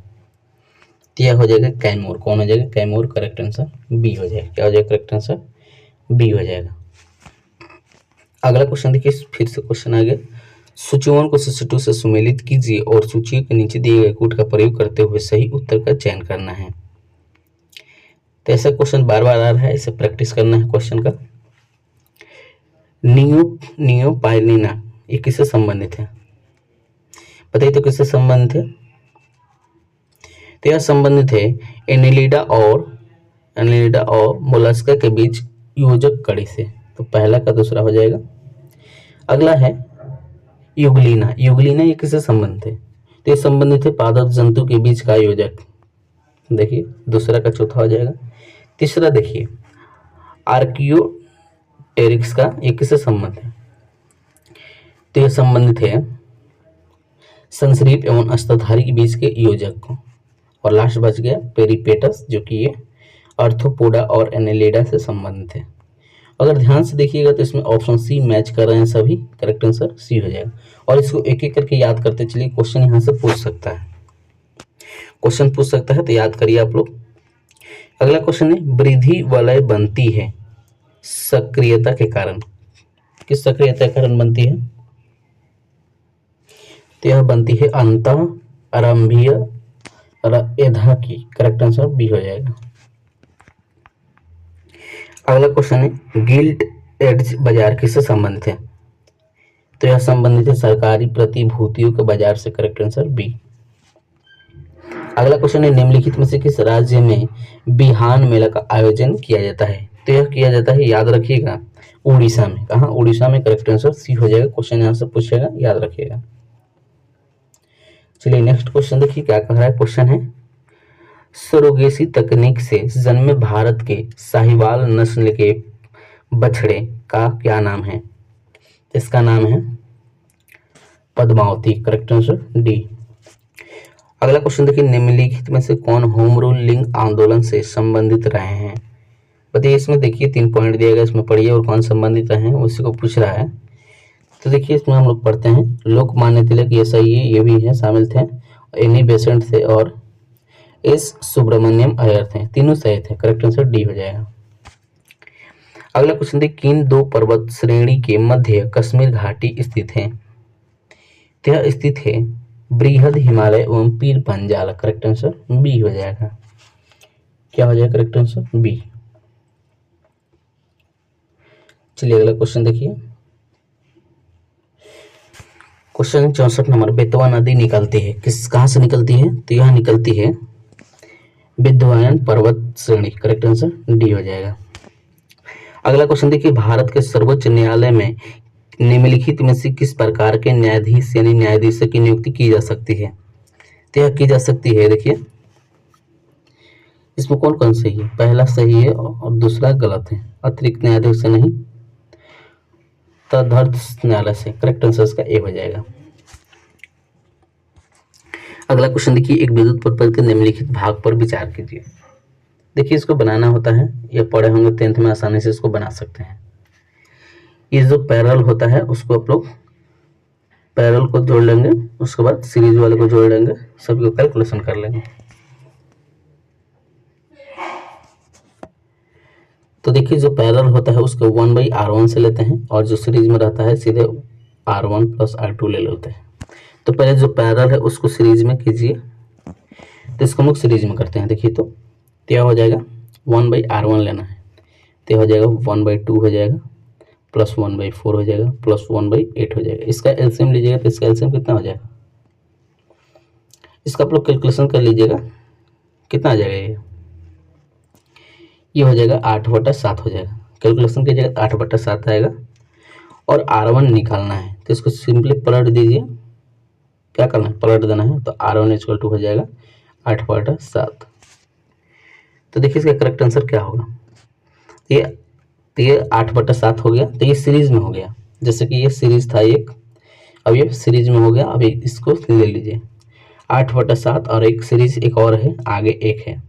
तो यह हो जाएगा कैमूर। कौन हो जाएगा? कैमूर। करेक्ट आंसर बी हो जाएगा। क्या हो जाएगा? करेक्ट आंसर बी हो जाएगा। अगला क्वेश्चन देखिए, फिर से क्वेश्चन आ गया। सूची 1 को सूची 2 से सुमेलित कीजिए और सूची के नीचे दिए गए कूट का प्रयोग करते हुए सही उत्तर का चयन करना है। तो ऐसा क्वेश्चन बार बार आ रहा है, इसे प्रैक्टिस करना है क्वेश्चन का। नियोपाइलिना ये किससे संबंधित है? बताइए तो किससे संबंधित है? तो यह संबंधित है एनिलिडा और मोलस्का के बीच योजक कड़ी से। तो पहला का दूसरा हो जाएगा। अगला है युगलिना। युगलिना ये किससे संबंधित है? तो ये संबंधित है पादप जंतु के बीच का योजक। देखिए दूसरा का चौथा हो जाएगा। तीसरा देखिए आर्कियोटेरिक्स का ये किससे संबंध है? तो यह संबंधित है संसरीप एवं स्तधारी के बीच के योजक को। और लास्ट बच गया पेरिपेटस, जो कि ये आर्थ्रोपोडा और एनेलिडा से संबंधित है। अगर ध्यान से देखिएगा तो इसमें ऑप्शन सी मैच कर रहे हैं सभी। करेक्ट आंसर सी हो जाएगा। और इसको एक एक करके याद करते चलिए, क्वेश्चन यहाँ से पूछ सकता है। क्वेश्चन पूछ सकता है तो याद करिए आप लोग। अगला क्वेश्चन है वृद्धि वलय बनती है सक्रियता के कारण। किस सक्रियता के कारण बनती है? तो यह बनती है अंत आरंभीय एधा की। करेक्ट आंसर बी हो जाएगा। अगला क्वेश्चन है गिल्ट एड्स बाजार किससे संबंधित है? तो यह संबंधित है सरकारी प्रतिभूतियों के बाजार से। Correct answer B. अगला क्वेश्चन है निम्नलिखित में से किस राज्य में बिहान मेला का आयोजन किया जाता है? तो यह किया जाता है, याद रखिएगा, उड़ीसा में। कहाँ? उड़ीसा में। करेक्ट आंसर सी हो जाएगा। क्वेश्चन यहाँ से पूछेगा, याद रखिएगा। चलिए नेक्स्ट क्वेश्चन देखिए क्या कह रहा है। क्वेश्चन है सरोगेसी तकनीक से जन्मे भारत के साहिवाल नस्ल के बछड़े का क्या नाम है? इसका नाम है पद्मावती। Correct answer D. अगला क्वेश्चन देखिए निम्नलिखित में से कौन होम रूल लिंग आंदोलन से संबंधित रहे हैं? बताइए। इसमें देखिए 3 पॉइंट दिया गया, इसमें पढ़िए और कौन संबंधित रहे हैं उसी को पूछ रहा है। तो देखिए इसमें हम लोग पढ़ते हैं लोकमान्य तिलक, ये सही है, ये भी है, शामिल थे। एनी बेसेंट थे और एस सुब्रमण्यम अय्यर थे। तीनों सही थे। करेक्ट आंसर डी हो जाएगा। अगला क्वेश्चन देखिए किन 2 पर्वत श्रेणी के मध्य कश्मीर घाटी स्थित है? तो यह स्थित है बृहद हिमालय एवं Pir Panjal. Correct answer B हो जाएगा। क्या हो जाएगा? Correct answer B. चलिए अगला क्वेश्चन देखिए। Question 64 number. बेतवा नदी निकलती है कहाँ से निकलती है? तो यह निकलती है विंध्याचल पर्वत श्रेणी। करेक्ट आंसर डी हो जाएगा। अगला क्वेश्चन देखिए भारत के सर्वोच्च न्यायालय में निम्नलिखित में से किस प्रकार के न्यायाधीश यानी न्यायाधीशों की नियुक्ति की जा सकती है? तो यह की जा सकती है, देखिए इसमें कौन कौन सही है? पहला सही है और दूसरा गलत है। अतिरिक्त न्यायाधीश से नहीं, तदर्थ न्यायालय से। करेक्ट आंसर इसका ए हो जाएगा। अगला क्वेश्चन देखिए एक विद्युत परिपथ के निम्नलिखित भाग पर विचार कीजिए। देखिए इसको बनाना होता है, ये पढ़े होंगे 10th में, आसानी से इसको बना सकते हैं। ये जो पैरेलल होता है उसको आप लोग पैरेलल को जोड़ लेंगे, उसके बाद सीरीज वाले को जोड़ लेंगे, सभी को कैलकुलेशन कर लेंगे। तो देखिए जो पैरेलल होता है उसको 1/r1 से लेते हैं और जो सीरीज में रहता है सीधे r1 + r2 ले लेते हैं। तो पहले जो पैरेलल है उसको सीरीज में कीजिए, तो इसको हम लोग सीरीज में करते हैं। देखिए तो क्या हो जाएगा, 1/r1 लेना है तो हो जाएगा 1/2 हो जाएगा, +1/4 हो जाएगा, +1/8 हो जाएगा। इसका एलसीएम लीजिएगा तो इसका एलसीएम कितना हो जाएगा, इसका आप लोग कैलकुलेशन कर लीजिएगा कितना आ जाएगा। ये हो जाएगा 8/7 हो जाएगा। कैलकुलेशन कीजिएगा तो 8/7 आएगा। और r1 निकालना है तो इसको सिंपली पलट दीजिए। क्या करना है, पलट देना है। तो r1 = हो जाएगा 8/7। तो देखिए इसका करेक्ट आंसर क्या होगा। ये 8/7 हो गया, तो ये सीरीज में हो गया। जैसे कि ये सीरीज था एक, अब ये सीरीज में हो गया। अब इसको ले लीजिए 8/7 और एक सीरीज एक और है, आगे एक है,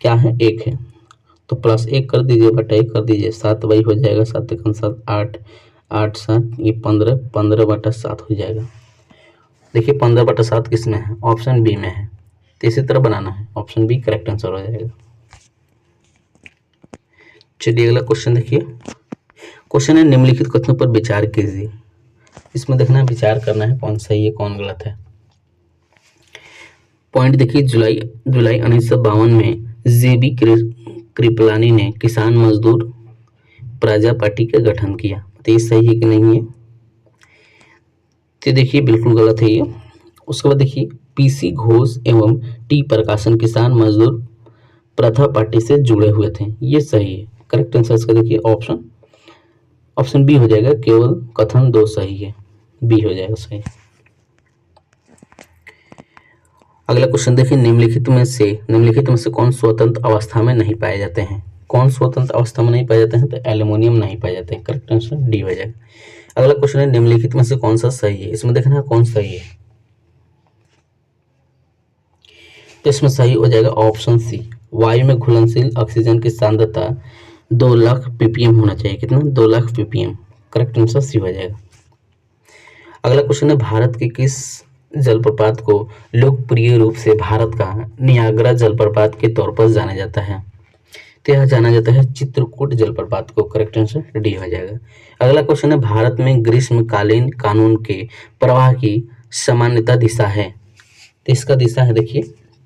क्या है, 1 है। तो +1 कर दीजिए, /1 कर दीजिए, 7 वही हो जाएगा। 7 × 7 8, 8 7 ये 15, 15/7 हो जाएगा। देखिए 15/7 किस में है, ऑप्शन बी में है। तो इसी तरह बनाना है, ऑप्शन बी करेक्ट आंसर हो जाएगा। चलिए अगला क्वेश्चन देखिए। क्वेश्चन है निम्नलिखित कथनों पर विचार कीजिए। इसमें देखना है, विचार करना है कौन सही है कौन गलत है। पॉइंट देखिए, जुलाई 1952 में जेबी कृपलानी ने किसान मजदूर प्रजा पार्टी का गठन किया। तो ये सही है कि नहीं है? तो देखिए बिल्कुल गलत है ये। उसके बाद देखिए, पीसी घोष एवं टी प्रकाशन किसान मजदूर प्रथा पार्टी से जुड़े हुए थे। ये सही है। करेक्ट आंसर इसका देखिए ऑप्शन बी हो जाएगा। केवल कथन दो सही है, बी हो जाएगा सही। अगला क्वेश्चन देखिए, निम्नलिखित में से कौन स्वतंत्र अवस्था में नहीं पाए जाते हैं? कौन स्वतंत्र अवस्था में नहीं पाए जाते हैं? तो एल्युमिनियम नहीं पाए जाते हैं। करेक्ट आंसर डी हो जाएगा। अगला क्वेश्चन है, निम्नलिखित में से कौन सा सही है? इसमें देखना है कौन सही है। तो इसमें सही हो जाएगा ऑप्शन सी। वायु में घुलनशील ऑक्सीजन की सांद्रता 2 लाख ppm होना चाहिए। कितना? 2 lakh ppm। Correct answer C हो जाएगा। अगला क्वेश्चन है, भारत के किस जलप्रपात को लोकप्रिय रूप से भारत का नियाग्रा जलप्रपात के तौर पर जाना जाता है? तो यह जाना जाता है चित्रकूट जलप्रपात को। करेक्ट आंसर डी हो जाएगा। अगला क्वेश्चन है, भारत में ग्रीष्मकालीन कानून के प्रवाह की सामान्यता दिशा है। तो इसका दिशा है देखिए,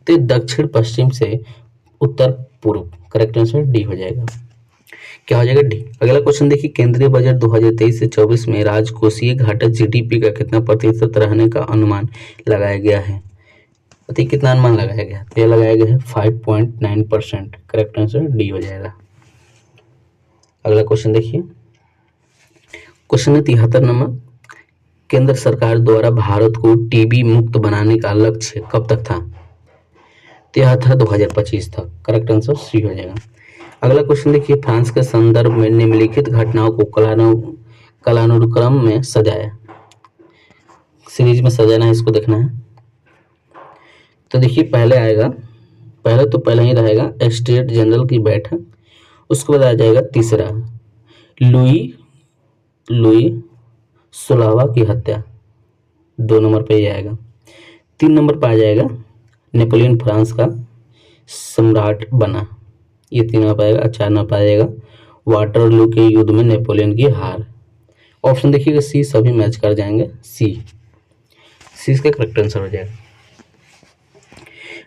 तो दक्षिण पश्चिम से उत्तर पूर्व। करेक्ट आंसर डी हो जाएगा। क्या हो जाएगा? डी। अगला क्वेश्चन देखिए, केंद्रीय बजट 2023 से 24 में राजकोषीय घाटा जीडीपी का कितना प्रतिशत रहने का अनुमान लगाया गया है? बताइए कितना अनुमान लगाया गया? तो यह लगाया गया है 5.9%। करेक्ट आंसर डी हो जाएगा। अगला क्वेश्चन देखिए, क्वेश्चन 73 नंबर, केंद्र सरकार द्वारा भारत को टीबी मुक्त बनाने का लक्ष्य कब तक था? तो यह था 2025 तक। करेक्ट आंसर सी हो जाएगा। अगला क्वेश्चन देखिए, फ्रांस के संदर्भ में निम्नलिखित घटनाओं को कालानुक्रम में सजाया, सीरीज में सजाना है, इसको देखना है। तो देखिए पहले ही रहेगा स्टेट जनरल की बैठक। उसके बाद आ जाएगा तीसरा लुई 16वां की हत्या, 2 नंबर पे ही आएगा। 3 नंबर पर आ जाएगा नेपोलियन फ्रांस का सम्राट बना, ये 3 नंबर पाएगा। 4 नंबर पाएगा वाटरलू के युद्ध में नेपोलियन की हार। ऑप्शन देखिएगा सी, सभी मैच कर जाएंगे। सी इसका करेक्ट आंसर हो जाएगा।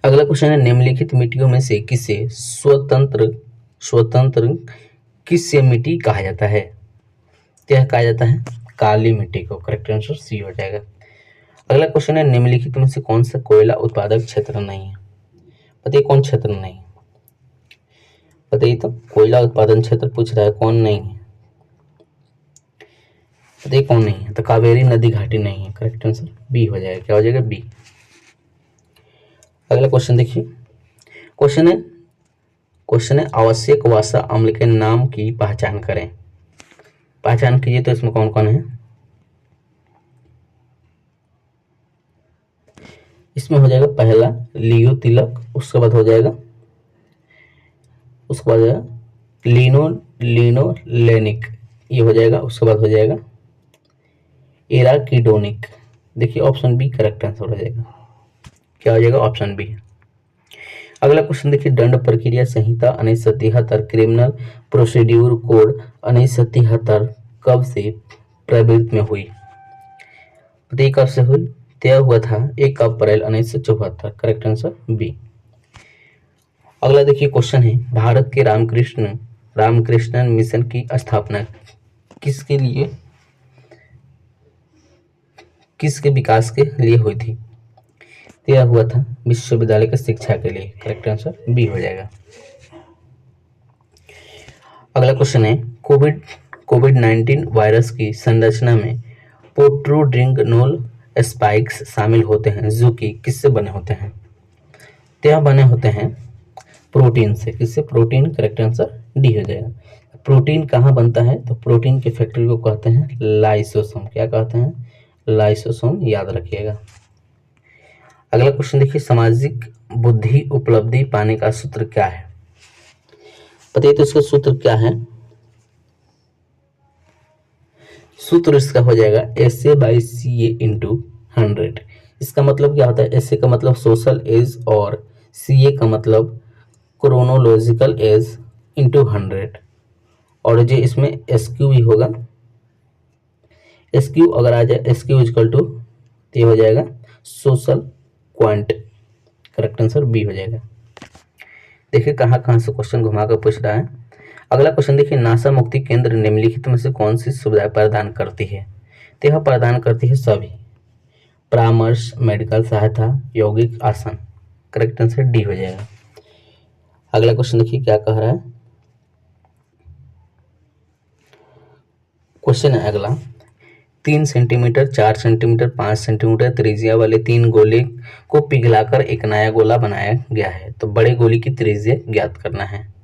अगला क्वेश्चन है, निम्नलिखित मिट्टियों में से किसे स्वतंत्र किस मिट्टी कहा जाता है? क्या कहा जाता है? काली मिट्टी को। करेक्ट आंसर सी हो जाएगा। अगला क्वेश्चन है, निम्नलिखित में से कौन सा कोयला उत्पादक क्षेत्र नहीं है? बताइए कौन क्षेत्र नहीं है? बताइए तो, कोयला उत्पादन क्षेत्र पूछ रहा है, कौन नहीं है? बताइए कौन नहीं है? तो कावेरी नदी घाटी नहीं है। करेक्ट आंसर बी हो जाएगा। क्या हो जाएगा? बी। अगला क्वेश्चन देखिए, क्वेश्चन है आवश्यक वसा अम्ल के नाम की पहचान करें। पहचान कीजिए। तो इसमें कौन कौन है? इसमें हो जाएगा पहला लियो तिलक, उसके बाद हो जाएगा लिनोलेनिक, ये हो जाएगा। उसके बाद हो जाएगा एराकिडोनिक। देखिए ऑप्शन बी करेक्ट आंसर हो जाएगा। क्या हो जाएगा? Option B. अगला क्वेश्चन देखिए, दंड प्रक्रिया संहिता 1973 क्रिमिनल प्रोसीड्यूर कोड 1973 कब से प्रवृत्ति में हुई? बताइए कब से हुई? तय हुआ था 1 अप्रैल 1974। Correct answer B. अगला देखिए क्वेश्चन है, भारत के रामकृष्ण मिशन की स्थापना किसके विकास के लिए हुई थी? यह हुआ था विश्वविद्यालय की शिक्षा के लिए। करेक्ट आंसर बी हो जाएगा। अगला क्वेश्चन है, कोविड-19 वायरस की संरचना में प्रोटोड्रिंगनोल स्पाइक्स शामिल होते हैं जो कि किससे बने होते हैं? यह बने होते हैं प्रोटीन से। किससे? प्रोटीन। करेक्ट आंसर डी हो जाएगा। प्रोटीन कहाँ बनता है? तो प्रोटीन के फैक्ट्री को कहते हैं लाइसोसोम। क्या कहते हैं? लाइसोसोम, याद रखिएगा। अगला क्वेश्चन देखिए, सामाजिक बुद्धि उपलब्धि पाने का सूत्र क्या है? बताइए तो इसका सूत्र क्या है? सूत्र इसका हो जाएगा SA/CA × 100। इसका मतलब क्या होता है, एस ए का मतलब सोशल एज और सी ए का मतलब क्रोनोलॉजिकल एज इंटू 100, और जो इसमें एस क्यू भी होगा, एस क्यू अगर आ जाए एस क्यू इजकल टू, ये हो जाएगा social quant. Correct answer B हो जाएगा। देखिए कहाँ कहाँ से क्वेश्चन घुमा कर पूछ रहा है। अगला क्वेश्चन देखिए, नासा मुक्ति केंद्र निम्नलिखित में से कौन सी सुविधाएं प्रदान करती है? तो यह प्रदान करती है सभी, परामर्श, मेडिकल सहायता, यौगिक आसन। करेक्ट आंसर डी हो जाएगा। अगला क्वेश्चन देखिए क्या कह रहा है। क्वेश्चन है अगला, 3 सेंटीमीटर, 4 सेंटीमीटर, 5 सेंटीमीटर त्रिज्या वाले 3 गोले को पिघलाकर एक नया गोला बनाया गया है, तो बड़े गोली की त्रिज्या ज्ञात करना है।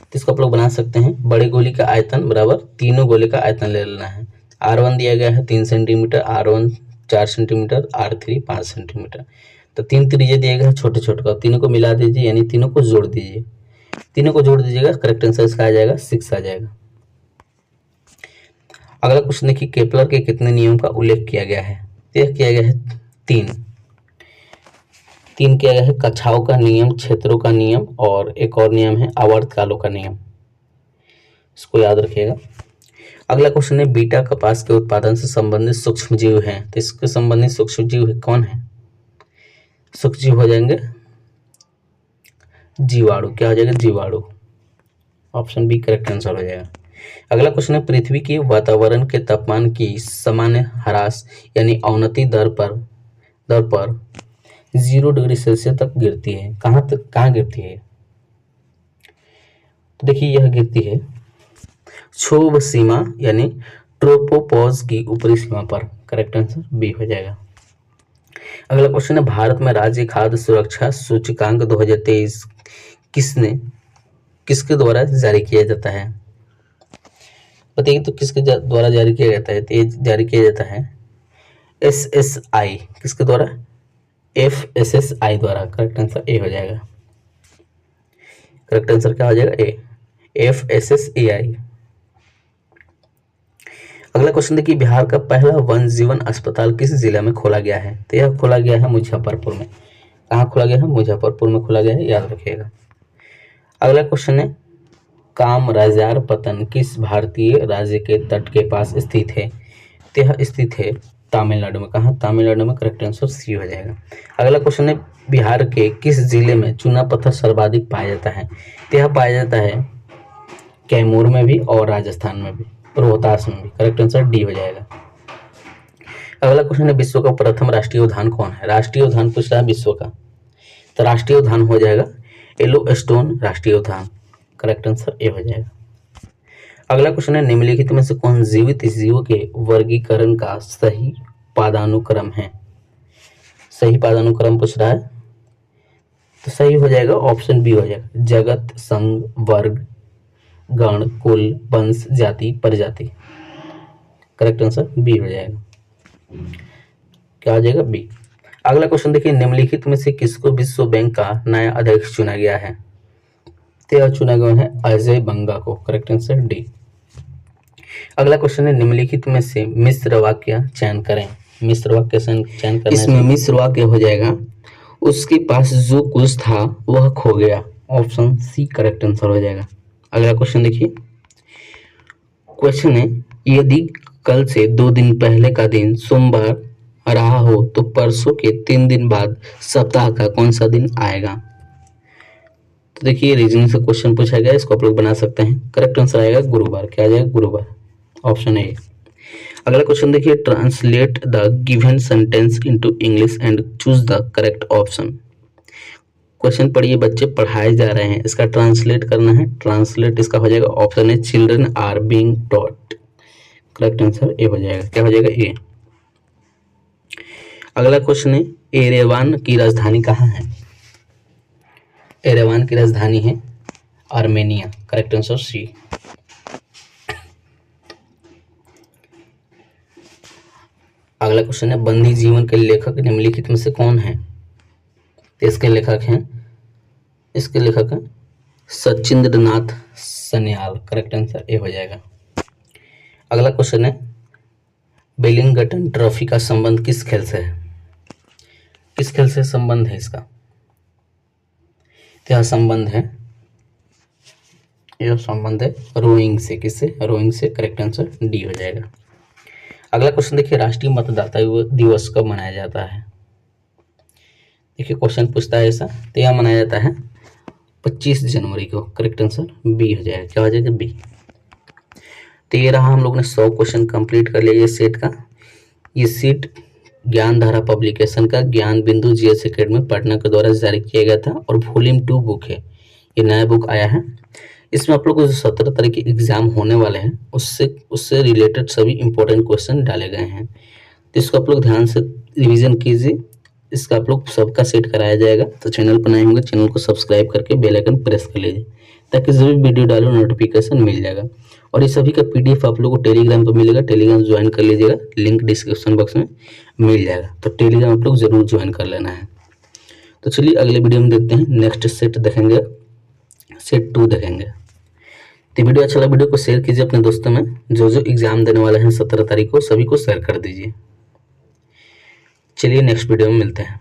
तो इसको आप लोग बना सकते हैं, बड़े गोली का आयतन बराबर तीनों गोले का आयतन ले लेना है। R1 दिया गया है 3 centimetre, R1 4 centimetre, R3 5 centimetre, तो 3 त्रिज्या दिया गया है छोटे छोटे का, तीनों को मिला दीजिए यानी तीनों को जोड़ दीजिए, तीनों को जोड़ दीजिएगा, करेक्ट आंसर इसका आ जाएगा 6 आ जाएगा। अगला क्वेश्चन देखिए, केपलर के कितने नियम का उल्लेख किया गया है? यह किया गया है 3 किया गया है, कक्षाओं का नियम, क्षेत्रों का नियम, और एक और नियम है आवर्तकालों का नियम, इसको याद रखिएगा। अगला क्वेश्चन है, बीटा कपास के उत्पादन से संबंधित सूक्ष्म जीव हैं, तो इसके संबंधित सूक्ष्म जीव कौन है? सूक्ष्म जीव हो जाएंगे जीवाणु। क्या हो जाएगा? जीवाणु। ऑप्शन बी करेक्ट आंसर हो जाएगा। अगला क्वेश्चन है, पृथ्वी के वातावरण के तापमान की सामान्य ह्रास यानी अवनति दर पर 0 डिग्री सेल्सियस तक गिरती है, कहाँ गिरती है? तो देखिए यह गिरती है क्षोभ सीमा यानी ट्रोपोपॉज की ऊपरी सीमा पर। करेक्ट आंसर बी हो जाएगा। अगला क्वेश्चन है, भारत में राज्य खाद्य सुरक्षा सूचकांक 2023 किसके द्वारा जारी किया जाता है? बताइए तो किसके द्वारा जारी किया जाता है? तो ये जारी किया जाता है SSI। किसके द्वारा? FSSI द्वारा। करेक्ट आंसर ए हो जाएगा। करेक्ट आंसर क्या हो जाएगा? ए, FSSAI। अगला क्वेश्चन देखिए, बिहार का पहला वन जीवन अस्पताल किस जिला में खोला गया है? तो यह खोला गया है मुजफ्फरपुर में। कहाँ खोला गया है? मुजफ्फरपुर में खोला गया है, याद रखिएगा। अगला क्वेश्चन है, कामराजार पतन किस भारतीय राज्य के तट के पास स्थित है? तो यह स्थित है तमिलनाडु में। कहाँ? तमिलनाडु में। करेक्ट आंसर सी हो जाएगा। अगला क्वेश्चन है, बिहार के किस जिले में चूना पत्थर सर्वाधिक पाया जाता है? तो यह पाया जाता है कैमूर में भी और राजस्थान में भी, रोहतास में भी। करेक्ट आंसर डी हो जाएगा। अगला क्वेश्चन है, विश्व का प्रथम राष्ट्रीय उद्यान कौन है? राष्ट्रीय उद्यान पूछ रहा है विश्व का, तो राष्ट्रीय उद्यान हो जाएगा येलोस्टोन राष्ट्रीय उद्यान। करेक्ट आंसर ए हो जाएगा। अगला क्वेश्चन है, निम्नलिखित में से कौन जीवित जीवों के वर्गीकरण का सही पदानुक्रम है? सही पदानुक्रम पूछ रहा है, तो सही हो जाएगा ऑप्शन बी हो जाएगा, जगत, संघ, वर्ग, गण, कुल, वंश, जाति, प्रजाति। करेक्ट आंसर बी हो जाएगा। क्या हो जाएगा? बी। अगला क्वेश्चन देखिए, निम्नलिखित में से किसको विश्व बैंक का नया अध्यक्ष चुना गया है? तो चुना गया है अजय बंगा को। Correct answer D. अगला क्वेश्चन है, निम्नलिखित में से मिश्र वाक्य चयन करें। मिश्र वाक्य चयन करना, इसमें मिश्र वाक्य हो जाएगा, उसके पास जो कुछ था वह खो गया। ऑप्शन सी करेक्ट आंसर हो जाएगा। अगला क्वेश्चन देखिए, क्वेश्चन है, यदि कल से 2 दिन पहले का दिन सोमवार रहा हो तो परसों के 3 दिन बाद सप्ताह का कौन सा दिन आएगा? तो देखिए रीजनिंग से क्वेश्चन पूछा गया, इसको आप लोग बना सकते हैं। करेक्ट आंसर आएगा गुरुवार। क्या आ जाएगा? गुरुवार। Option A. अगला क्वेश्चन देखिए, translate the given sentence into English and choose the correct option. Question पढ़िए, बच्चे पढ़ाए जा रहे हैं, इसका ट्रांसलेट करना है। ट्रांसलेट इसका हो जाएगा option A, children are being taught. Correct answer A हो जाएगा। क्या हो जाएगा? ए। अगला क्वेश्चन है, एरेवान की राजधानी कहाँ है? एरेवान की राजधानी है आर्मेनिया। करेक्ट आंसर सी। अगला क्वेश्चन है, बंदी जीवन के लेखक निम्नलिखित में से कौन है? तो इसके लेखक हैं Sachindra Nath Sanyal. Correct answer A हो जाएगा। अगला क्वेश्चन है, वेलिंगटन ट्रॉफी का संबंध किस खेल से है? किस खेल से संबंध है इसका? क्या संबंध है? यह संबंध है रोइंग से। किससे? रोइंग से। करेक्ट आंसर डी हो जाएगा। अगला क्वेश्चन देखिए, राष्ट्रीय मतदाता दिवस कब मनाया जाता है? देखिए क्वेश्चन पूछता है ऐसा, तो यह मनाया जाता है 25 जनवरी को। करेक्ट आंसर बी हो जाएगा। क्या हो जाएगा? बी। तो ये रहा, हम लोग ने 100 क्वेश्चन कंप्लीट कर लिया ये सेट का। ये सीट ज्ञान धारा पब्लिकेशन का ज्ञान बिंदु जीएस एकेडमी पटना के द्वारा जारी किया गया था और वॉल्यूम 2 बुक है, ये नया बुक आया है। इसमें आप लोग को जो 17 तरह के एग्जाम होने वाले हैं उससे रिलेटेड सभी इंपॉर्टेंट क्वेश्चन डाले गए हैं, तो इसको आप लोग ध्यान से रिवीजन कीजिए। इसका आप लोग सबका सेट कराया जाएगा। तो चैनल पर नए होंगे चैनल को सब्सक्राइब करके बेल आइकन प्रेस कर लीजिए, ताकि जो भी वीडियो डालो नोटिफिकेशन मिल जाएगा। और ये सभी का पीडीएफ आप लोग को टेलीग्राम पर मिलेगा, टेलीग्राम ज्वाइन कर लीजिएगा, लिंक डिस्क्रिप्शन बॉक्स में मिल जाएगा। तो टेलीग्राम आप लोग जरूर ज्वाइन कर लेना है। तो चलिए अगले वीडियो में देखते हैं, नेक्स्ट सेट देखेंगे, सेट 2 देखेंगे। तो वीडियो अच्छा लगा, वीडियो को शेयर कीजिए अपने दोस्तों में। जो एग्जाम देने वाले हैं 17 तारीख को, सभी को शेयर कर दीजिए। चलिए नेक्स्ट वीडियो में मिलते हैं।